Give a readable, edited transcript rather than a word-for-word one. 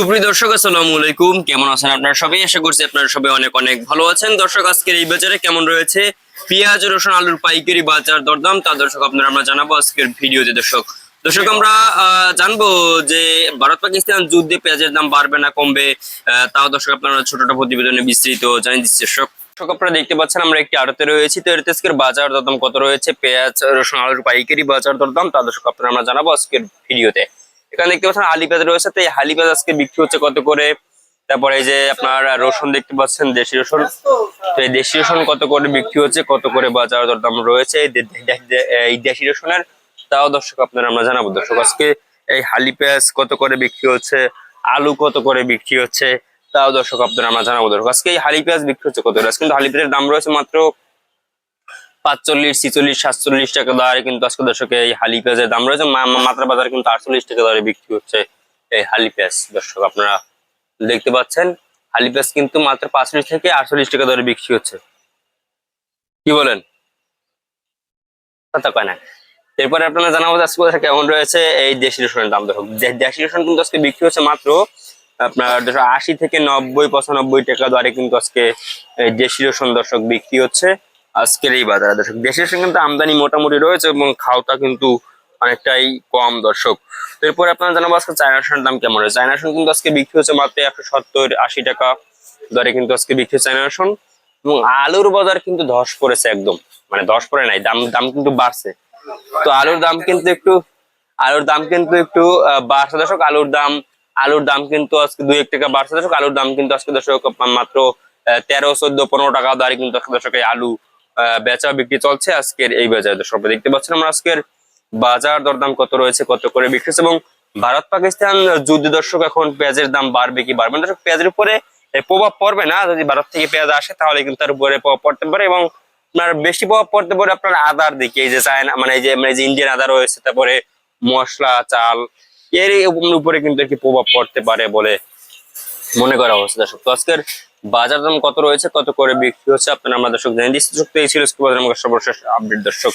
সুপ্রিয় দর্শক, আসসালামু আলাইকুম। কেমন আছেন আপনারা সবাই? আশা করছি আপনারা সবাই অনেক অনেক ভালো আছেন। দর্শক, আজকের এই বাজারে কেমন রয়েছে পেঁয়াজ, রসুন, আলুর পাইকারি বাজার দরদাম, তা দর্শক আমরা জানাবো আজকের ভিডিওতে। দর্শক আমরা জানবো যে ভারত পাকিস্তান যুদ্ধে পেঁয়াজের দাম বাড়বে না কমবে, তাও দর্শক আপনারা ছোটটা প্রতিবেদনে বিস্তৃত জানিয়ে দিচ্ছে। দর্শক আপনারা দেখতে পাচ্ছেন আমরা একটি আড়তে রয়েছি, তো এর আজকের বাজার দরদাম কত রয়েছে পেঁয়াজ, রসুন, আলুর পাইকারি বাজার দরদাম, তা দর্শক আপনারা আমরা জানাবো আজকের ভিডিওতে। এখানে দেখতে পাচ্ছেন আলি পেঁয়াজ রয়েছে, তো এই আলি পেঁয়াজ আজকে বিক্রি হচ্ছে কত করে। তারপরে এই যে আপনার রসুন দেখতে পাচ্ছেন, দেশি রসুন, তো এই দেশি রসুন কত করে বিক্রি হচ্ছে, কত করে বাজার দরদাম রয়েছে এই দেশি রসুনের, তাও দর্শক আপনারা আমরা জানাবো। দর্শক আজকে এই হালি পেঁয়াজ কত করে বিক্রি হচ্ছে, আলু কত করে বিক্রি হচ্ছে, তাও দর্শক আপনারা আমরা জানাবো। দর্শক আজকে এই হালি পেঁয়াজ বিক্রি হচ্ছে কত করে। আজকে কিন্তু হালি পেঁয়াজের দাম রয়েছে মাত্র 45, 46, 47 টাকা দরে, কিন্তু আজকে দর্শক এই হালি পেঁয়াজের দাম রয়েছে মাত্রা বাজারে কিন্তু 48 টাকা দরে বিক্রি হচ্ছে এই হালি পেঁয়াজ। দর্শক আপনারা দেখতে পাচ্ছেন হালি পেঁয়াজ কিন্তু মাত্র 45 থেকে 48 টাকা দরে বিক্রি হচ্ছে। কি বলেন? কথা কয় না। এরপরে আপনারা জানাবো আজকে কেমন রয়েছে এই দেশি রসুনের দাম। দর্শক দেশি রসুন কিন্তু আজকে বিক্রি হচ্ছে মাত্র আপনার 80 থেকে 90, 95 টাকা দরে কিন্তু আজকে এই দেশি রসুন দর্শক বিক্রি হচ্ছে আজকের এই বাজারে। দর্শক দেশি রসুন কিন্তু আমদানি মোটামুটি রয়েছে এবং খাওয়াটা কিন্তু অনেকটাই কম। দর্শক এরপরে আপনারা জানাবো আজকে চায়না রসুনের দাম কেমন রয়েছে। চায়না রসুন কিন্তু আজকে বিক্রি হচ্ছে মাত্র 170, 80 টাকা দরে কিন্তু আজকে বিক্রি হচ্ছে চায়না রসুন। এবং আলুর বাজার কিন্তু ধস পড়েছে একদম, মানে ধস পড়ে নাই, দাম কিন্তু বাড়ছে। তো আলুর দাম কিন্তু একটু বাড়ছে দর্শক। আলুর দাম কিন্তু আজকে 2-1 টাকা বাড়ছে দর্শক। আলুর দাম কিন্তু আজকে দর্শক মাত্র 13, 14, 15 টাকা দরে কিন্তু দর্শক এই আলু বেচা বিক্রি চলছে আজকের এই বাজারে। দর্শক দেখতে পাচ্ছেন আমরা আজকের বাজার দরদাম কত রয়েছে, কত করে বিক্রি হচ্ছে। এবং ভারত পাকিস্তান যুদ্ধ দর্শক এখন পেঁয়াজের দাম বাড়বে কি বাড়বে না, দর্শক পেঁয়াজের উপরে প্রভাব পড়বে না। যদি ভারত থেকে পেঁয়াজ আসে তাহলে কিন্তু তার উপরে প্রভাব পড়তে পারে, এবং আপনার বেশি প্রভাব পড়তে পারে আপনার আদার দিকে। এই যে চায়না মানে এই যে ইন্ডিয়ান আদা রয়েছে, তারপরে মশলা, চাল, এর উপরে কিন্তু একটি প্রভাব পড়তে পারে বলে মনে করা হচ্ছে। দর্শক তো আজকের বাজার দাম কত রয়েছে, কত করে বিক্রি হচ্ছে আপনারা আমরা দর্শক জানিয়ে দিচ্ছি। এই ছিল বাজার সর্বশেষ আপডেট। দর্শক